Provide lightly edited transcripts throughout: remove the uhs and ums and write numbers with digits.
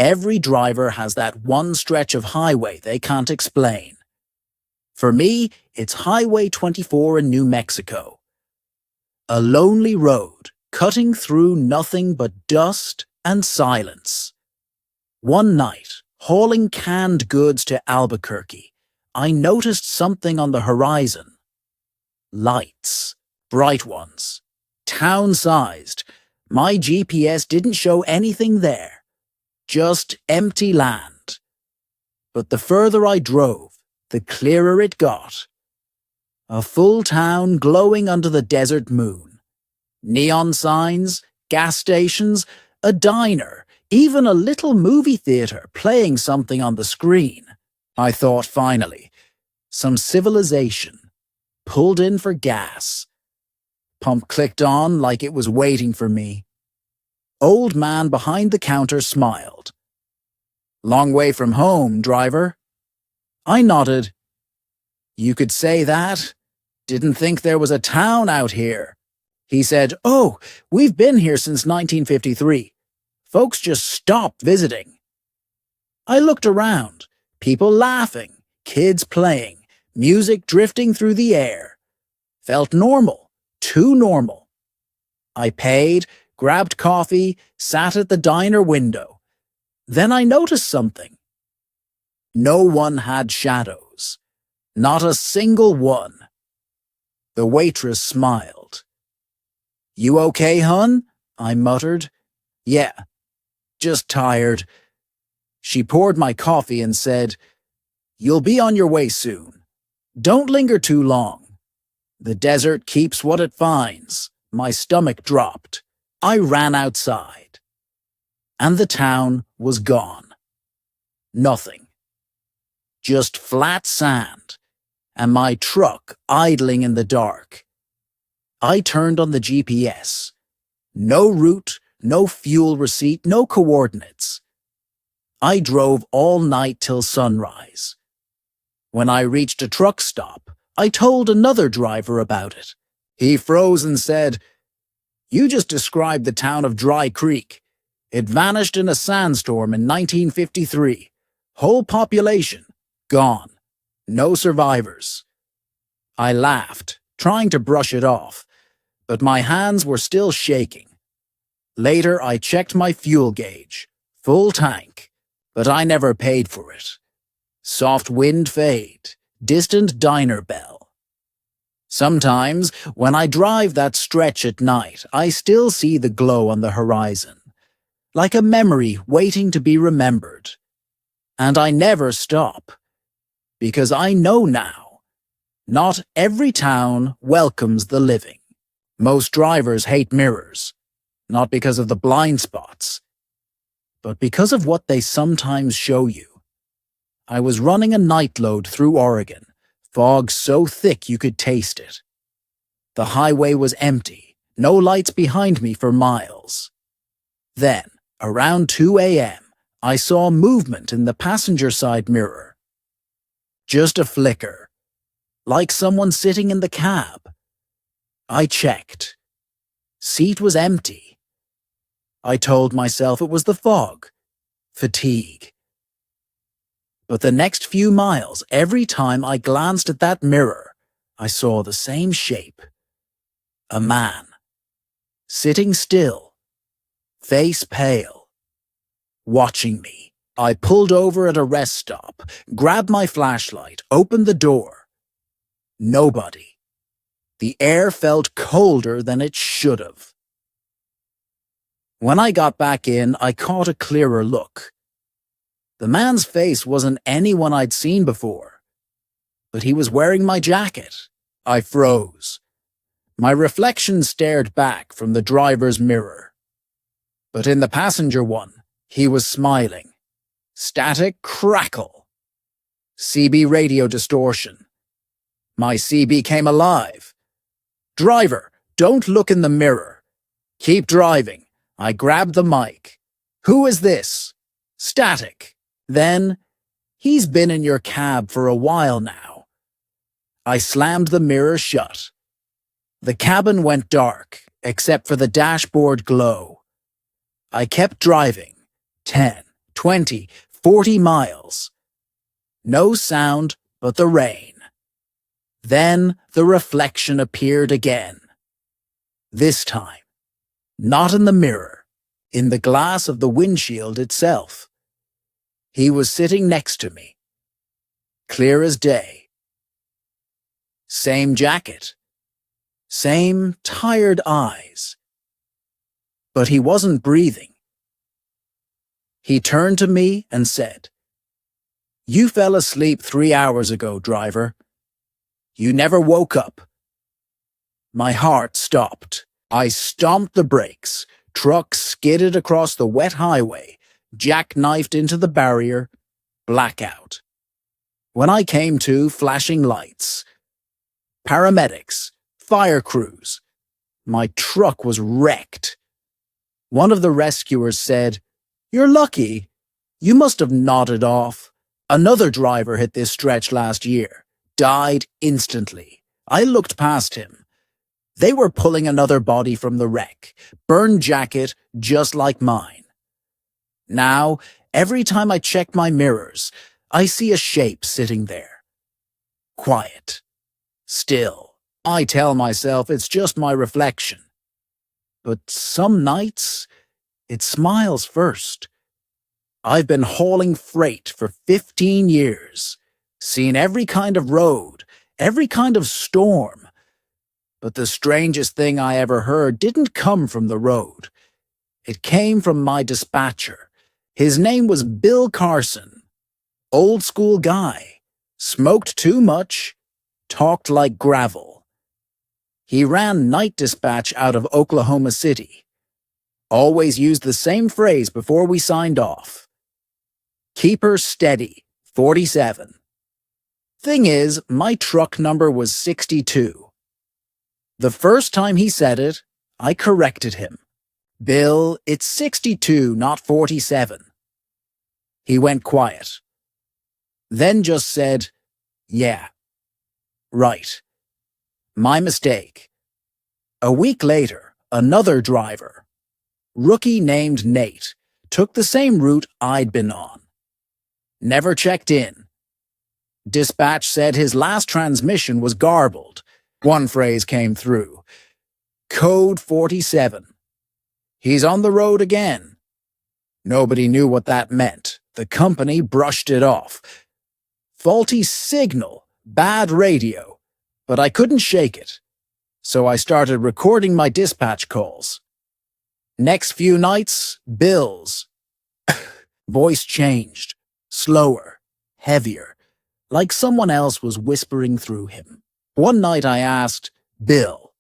Every driver has that one stretch of highway they can't explain. For me, it's Highway 24 in New Mexico. A lonely road, cutting through nothing but dust and silence. One night, hauling canned goods to Albuquerque, I noticed something on the horizon. Lights, bright ones, town-sized. My GPS didn't show anything there, just empty land. But the further I drove, the clearer it got. A full town glowing under the desert moon. Neon signs, gas stations, a diner, even a little movie theater playing something on the screen. I thought finally, some civilization. Pulled in for gas. Pump clicked on like it was waiting for me. Old man behind the counter smiled. "Long way from home, driver." I nodded. "You could say that. Didn't think there was a town out here." He said, "Oh, we've been here since 1953. Folks just stopped visiting." I looked around, people laughing, kids playing, music drifting through the air. Felt normal, too normal. I paid, grabbed coffee, sat at the diner window. Then I noticed something. No one had shadows. Not a single one. The waitress smiled. "You okay, hun?" I muttered. "Yeah, just tired." She poured my coffee and said, "You'll be on your way soon. Don't linger too long. The desert keeps what it finds." My stomach dropped. I ran outside. And the town was gone. Nothing. Just flat sand, and my truck idling in the dark. I turned on the GPS. No route, no fuel receipt, no coordinates. I drove all night till sunrise. When I reached a truck stop, I told another driver about it. He froze and said, "You just described the town of Dry Creek. It vanished in a sandstorm in 1953. Whole population, gone. No survivors." I laughed, trying to brush it off, but my hands were still shaking. Later, I checked my fuel gauge. Full tank, but I never paid for it. Soft wind fade, distant diner bell. Sometimes, when I drive that stretch at night, I still see the glow on the horizon, like a memory waiting to be remembered. And I never stop, because I know now, not every town welcomes the living. Most drivers hate mirrors, not because of the blind spots, but because of what they sometimes show you. I was running a night load through Oregon, fog so thick you could taste it. The highway was empty, no lights behind me for miles. Then, around 2 a.m., I saw movement in the passenger side mirror. Just a flicker, like someone sitting in the cab. I checked. Seat was empty. I told myself it was the fog, fatigue. But the next few miles, every time I glanced at that mirror, I saw the same shape. A man. Sitting still. Face pale. Watching me. I pulled over at a rest stop, grabbed my flashlight, opened the door. Nobody. The air felt colder than it should have. When I got back in, I caught a clearer look. The man's face wasn't anyone I'd seen before, but he was wearing my jacket. I froze. My reflection stared back from the driver's mirror. But in the passenger one, he was smiling. Static crackle. CB radio distortion. My CB came alive. "Driver, don't look in the mirror. Keep driving." I grabbed the mic. "Who is this?" "Static." Then, "He's been in your cab for a while now." I slammed the mirror shut. The cabin went dark, except for the dashboard glow. I kept driving. 10, 20, 40 miles. No sound but the rain. Then the reflection appeared again. This time, not in the mirror, in the glass of the windshield itself. He was sitting next to me, clear as day. Same jacket, same tired eyes. But he wasn't breathing. He turned to me and said, "You fell asleep 3 hours ago, driver. You never woke up." My heart stopped. I stomped the brakes. Truck skidded across the wet highway, jackknifed into the barrier, blackout. When I came to, flashing lights. Paramedics, fire crews. My truck was wrecked. One of the rescuers said, "You're lucky. You must have nodded off. Another driver hit this stretch last year. Died instantly. I looked past him. They were pulling another body from the wreck. Burned jacket, just like mine. Now, every time I check my mirrors, I see a shape sitting there. Quiet. Still. I tell myself it's just my reflection. But some nights, it smiles first. I've been hauling freight for 15 years, seen every kind of road, every kind of storm. But the strangest thing I ever heard didn't come from the road. It came from my dispatcher. His name was Bill Carson. Old school guy. Smoked too much. Talked like gravel. He ran night dispatch out of Oklahoma City. Always used the same phrase before we signed off. "Keep her steady, 47. Thing is, my truck number was 62. The first time he said it, I corrected him. "Bill, it's 62, not 47. He went quiet. Then just said, "Yeah. Right. My mistake." A week later, another driver, rookie named Nate, took the same route I'd been on. Never checked in. Dispatch said his last transmission was garbled. One phrase came through. "Code 47. He's on the road again." Nobody knew what that meant. The company brushed it off. Faulty signal, bad radio. But I couldn't shake it. So I started recording my dispatch calls. Next few nights, Bill's. Voice changed. Slower. Heavier. Like someone else was whispering through him. One night I asked, "Bill,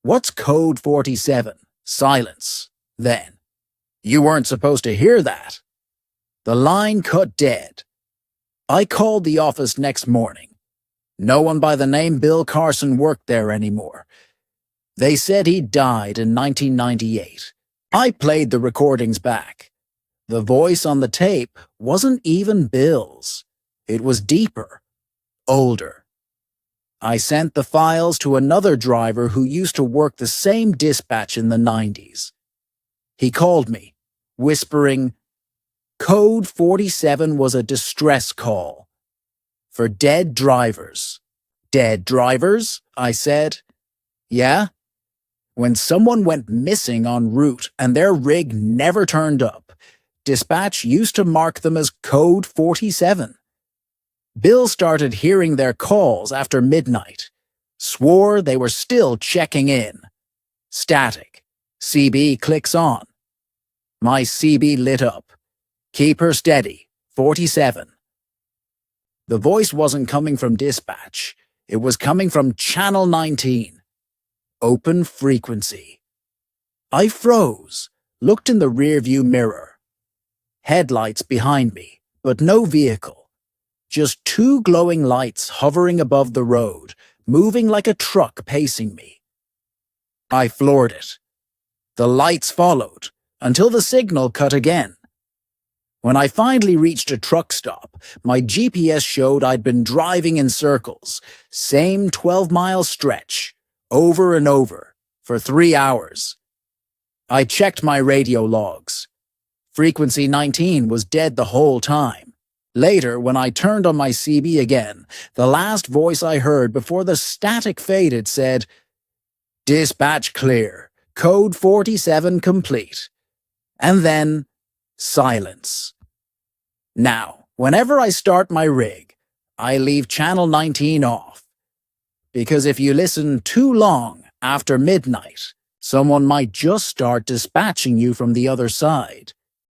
what's code 47? Silence." Then, "You weren't supposed to hear that." The line cut dead. I called the office next morning. No one by the name Bill Carson worked there anymore. They said he died in 1998. I played the recordings back. The voice on the tape wasn't even Bill's. It was deeper, older. I sent the files to another driver who used to work the same dispatch in the 90s. He called me, whispering, "Code 47 was a distress call. For dead drivers." "Dead drivers?" I said. "Yeah. When someone went missing en route and their rig never turned up, dispatch used to mark them as Code 47. Bill started hearing their calls after midnight. Swore they were still checking in. Static. CB clicks on. My CB lit up. Keep her steady, 47. The voice wasn't coming from dispatch. It was coming from Channel 19. Open frequency. I froze, looked in the rearview mirror. Headlights behind me, but no vehicle. Just two glowing lights hovering above the road, moving like a truck pacing me. I floored it. The lights followed, until the signal cut again. When I finally reached a truck stop, my GPS showed I'd been driving in circles, same 12-mile stretch, over and over, for 3 hours. I checked my radio logs. Frequency 19 was dead the whole time. Later, when I turned on my CB again, the last voice I heard before the static faded said, "Dispatch clear. Code 47 complete." And then, silence. Now, whenever I start my rig, I leave channel 19 off. Because if you listen too long after midnight, someone might just start dispatching you from the other side.